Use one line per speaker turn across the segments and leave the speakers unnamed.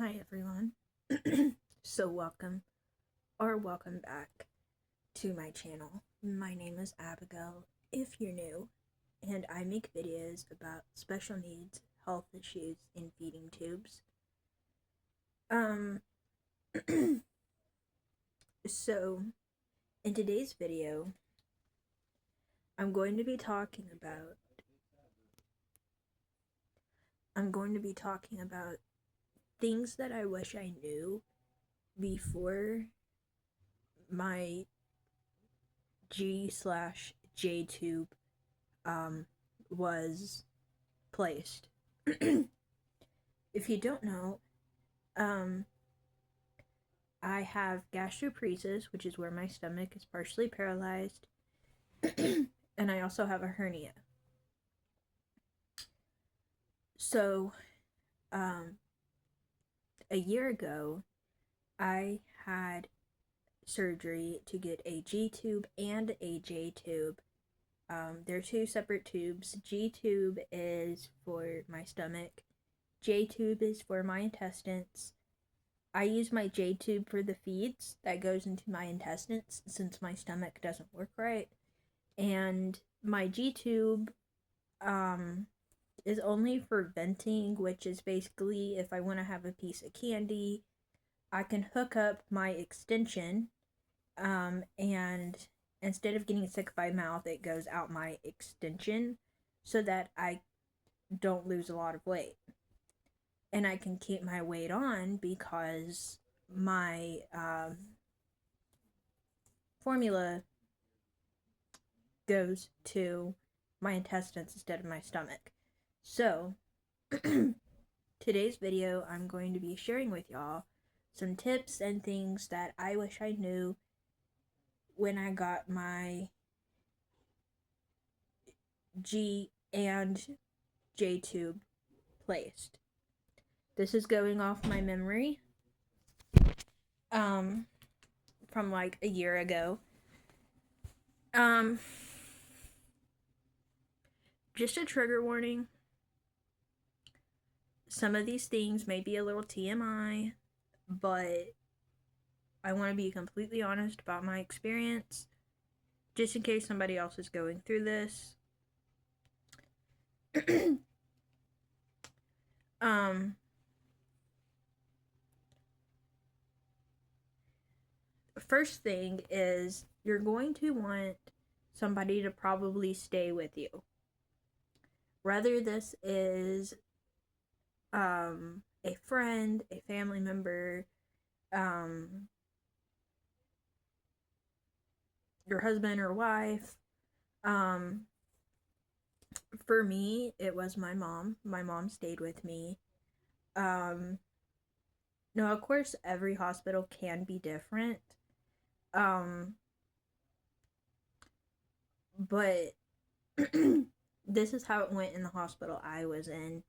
Hi everyone. So welcome back to my channel. My name is Abigail if you're new, and I make videos about special needs, health issues, and feeding tubes. Um so in today's video, I'm going to be talking about things that I wish I knew before my G/J tube was placed. If you don't know, um, I have gastroparesis, which is where my stomach is partially paralyzed, and I also have a hernia. So, um, a year ago, I had surgery to get a G tube and a J tube. They're two separate tubes. G tube is for my stomach, J tube is for my intestines. I use my J tube for the feeds that goes into my intestines since my stomach doesn't work right. And my G tube is only for venting, which is basically if I want to have a piece of candy, I can hook up my extension and instead of getting sick by mouth, it goes out my extension so that I don't lose a lot of weight. And I can keep my weight on because my formula goes to my intestines instead of my stomach. So, today's video, I'm going to be sharing with y'all some tips and things that I wish I knew when I got my G and J tube placed. This is going off my memory from like a year ago. Just a trigger warning. Some of these things may be a little TMI, but I want to be completely honest about my experience, just in case somebody else is going through this. First thing is you're going to want somebody to probably stay with you. Whether this is a friend, a family member, your husband or wife. For me, it was my mom. My mom stayed with me. No, of course, every hospital can be different. But this is how it went in the hospital I was in.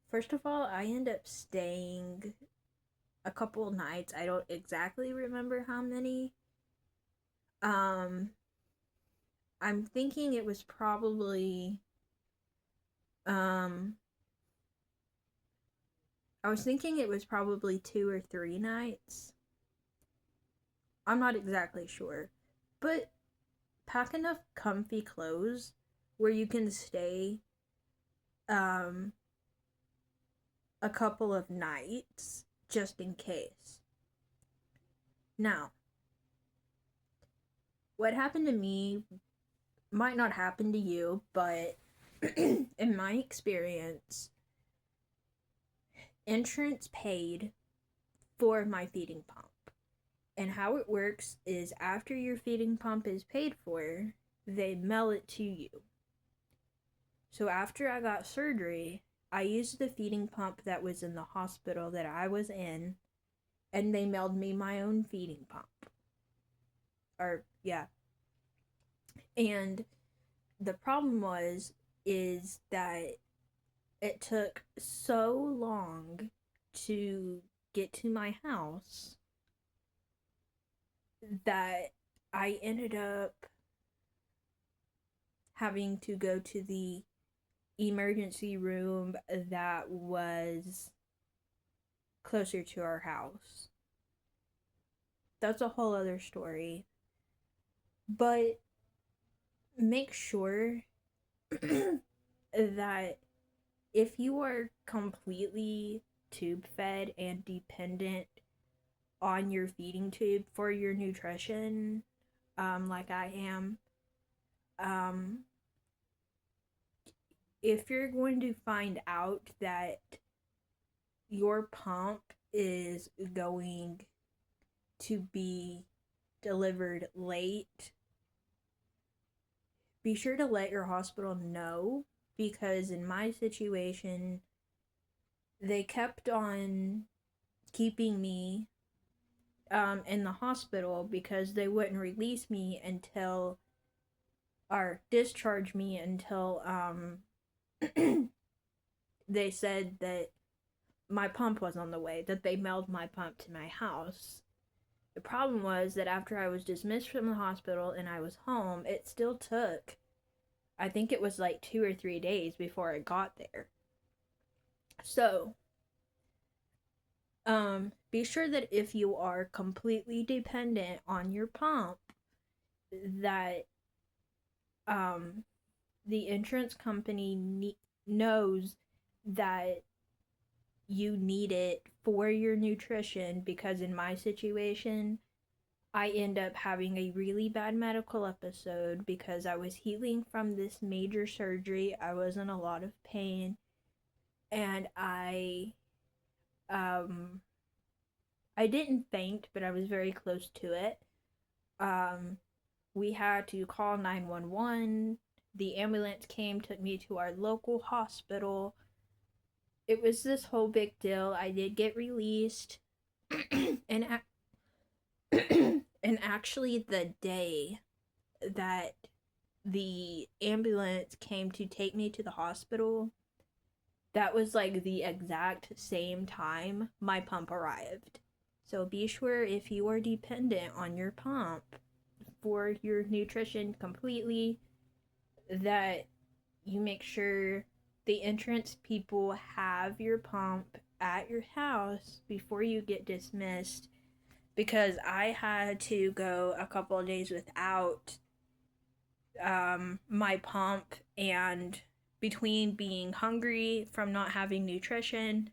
First of all, I ended up staying a couple nights. I don't exactly remember how many. I'm thinking it was probably I was thinking it was probably 2 or 3 nights. I'm not exactly sure. But pack enough comfy clothes where you can stay a couple of nights just in case. Now, what happened to me might not happen to you, but in my experience, insurance paid for my feeding pump. And how it works is after your feeding pump is paid for, they mail it to you. So after I got surgery, I used the feeding pump that was in the hospital that I was in, and they mailed me my own feeding pump. And the problem is that it took so long to get to my house that I ended up having to go to the emergency room that was closer to our house. That's a whole other story. But make sure that if you are completely tube fed and dependent on your feeding tube for your nutrition, like I am, um, if you're going to find out that your pump is going to be delivered late, be sure to let your hospital know, because in my situation, they kept on keeping me in the hospital because they wouldn't release me until, or discharge me until they said that my pump was on the way, that they mailed my pump to my house. The problem was that after I was dismissed from the hospital and I was home, it still took, I think it was like 2 or 3 days before it got there. So, be sure that if you are completely dependent on your pump, that the insurance company knows that you need it for your nutrition, because in my situation, I end up having a really bad medical episode because I was healing from this major surgery. I was in a lot of pain, and I didn't faint, but I was very close to it. We had to call 911. The ambulance came, took me to our local hospital. It was this whole big deal. I did get released. and and actually the day that the ambulance came to take me to the hospital, that was like the exact same time my pump arrived. So be sure, if you are dependent on your pump for your nutrition completely, that you make sure the insurance people have your pump at your house before you get dismissed, because I had to go a couple of days without my pump, and between being hungry from not having nutrition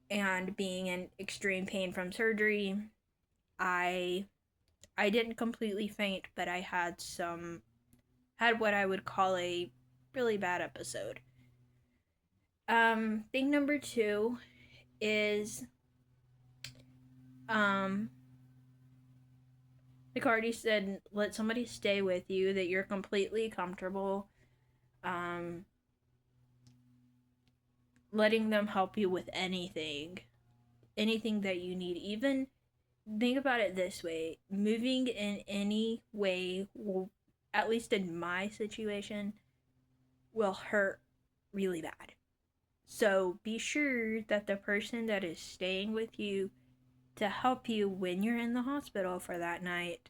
and being in extreme pain from surgery, I didn't completely faint, but I had what I would call a really bad episode. Thing number 2 is like Cardi said, let somebody stay with you that you're completely comfortable. Letting them help you with anything that you need. Even think about it this way: moving in any way will, at least in my situation, will hurt really bad. So be sure that the person that is staying with you to help you when you're in the hospital for that night,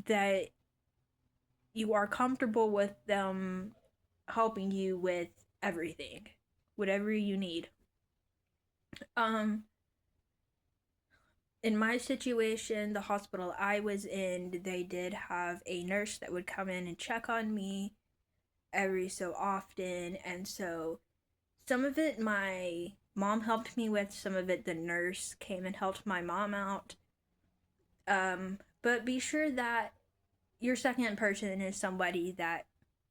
that you are comfortable with them helping you with everything, whatever you need. In my situation, the hospital I was in, they did have a nurse that would come in and check on me every so often, and so some of it my mom helped me with, some of it the nurse came and helped my mom out. But be sure that your second person is somebody that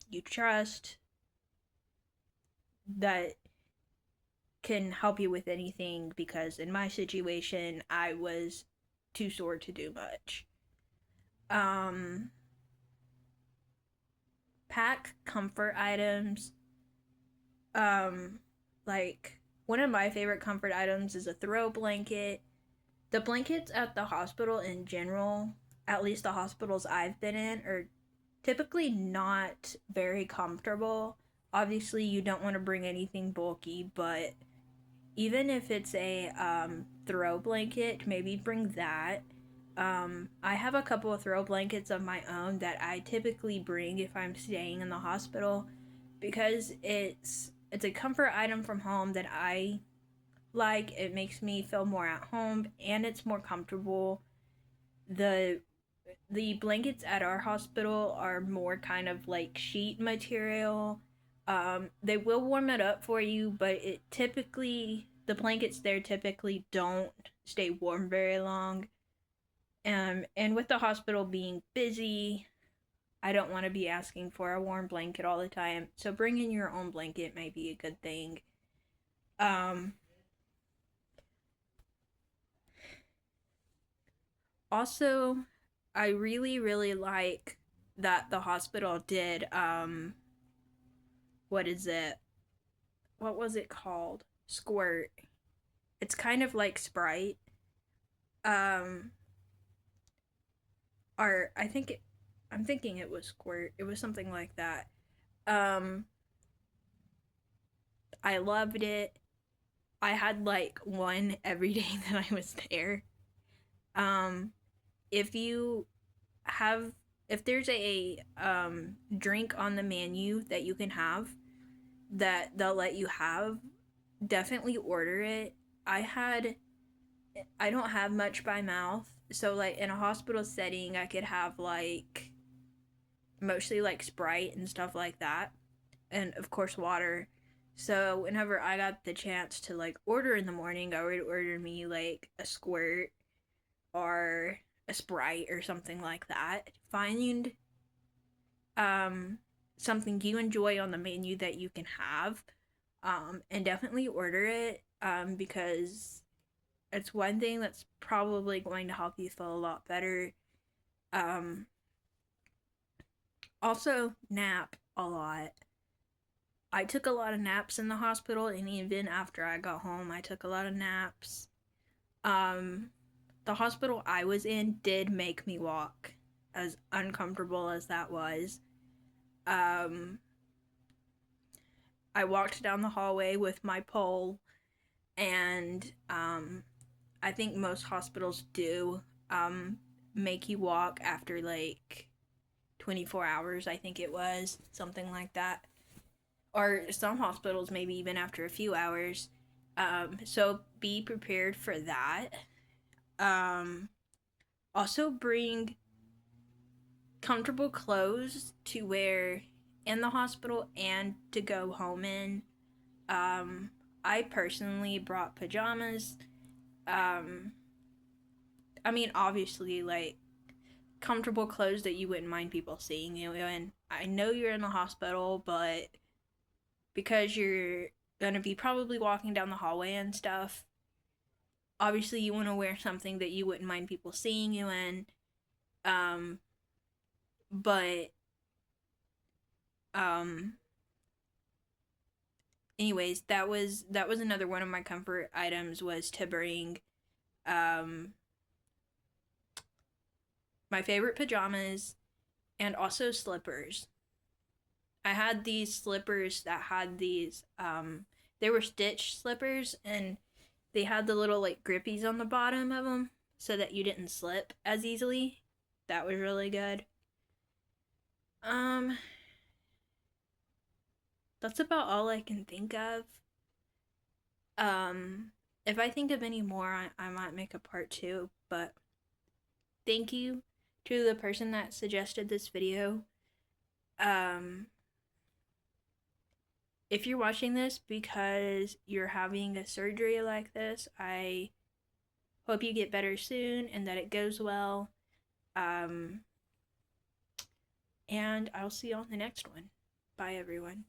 you trust, that can help you with anything, because in my situation, I was too sore to do much. Pack comfort items. Like, one of my favorite comfort items is a throw blanket. The blankets at the hospital in general, at least the hospitals I've been in, are typically not very comfortable. Obviously, you don't want to bring anything bulky, but even if it's a throw blanket, maybe bring that. I have a couple of throw blankets of my own that I typically bring if I'm staying in the hospital, because it's a comfort item from home that I like. It makes me feel more at home and it's more comfortable. The blankets at our hospital are more kind of like sheet material. They will warm it up for you, but it typically the blankets there typically don't stay warm very long. And with the hospital being busy, I don't want to be asking for a warm blanket all the time. So bringing your own blanket may be a good thing. Um, Also, I really, really like that the hospital did, what is it? What was it called? Squirt. It's kind of like Sprite. Um, or I'm thinking it was Squirt. It was something like that. Um, I loved it. I had like one every day that I was there. Um, if you have, if there's a drink on the menu that you can have, that they'll let you have, definitely order it. I had I don't have much by mouth, so like in a hospital setting, I could have like mostly like Sprite and stuff like that, and of course water. So whenever I got the chance to like order in the morning, I would order me like a squirt or a Sprite or something like that. Find um something you enjoy on the menu that you can have, and definitely order it, because it's one thing that's probably going to help you feel a lot better. Um, Also, nap a lot. I took a lot of naps in the hospital, and even after I got home, I took a lot of naps. Um, the hospital I was in did make me walk, as uncomfortable as that was. Um, I walked down the hallway with my pole, and I think most hospitals do make you walk after like 24 hours, I think it was, something like that. Or some hospitals, maybe even after a few hours. So be prepared for that. Um, Also, bring comfortable clothes to wear in the hospital and to go home in. Um, I personally brought pajamas. Um, I mean, obviously, like comfortable clothes that you wouldn't mind people seeing you in. I know you're in the hospital, but because you're gonna be probably walking down the hallway and stuff, obviously you want to wear something that you wouldn't mind people seeing you in. Um, but um, anyways, that was another one of my comfort items, was to bring um my favorite pajamas and also slippers. I had these slippers that had these they were stitch slippers, and they had the little like grippies on the bottom of them so that you didn't slip as easily. That was really good. Um that's about all I can think of. If I think of any more, I might make a part 2, but thank you to the person that suggested this video. Um if you're watching this because you're having a surgery like this, I hope you get better soon and that it goes well. Um, and I'll see you on the next one. Bye, everyone.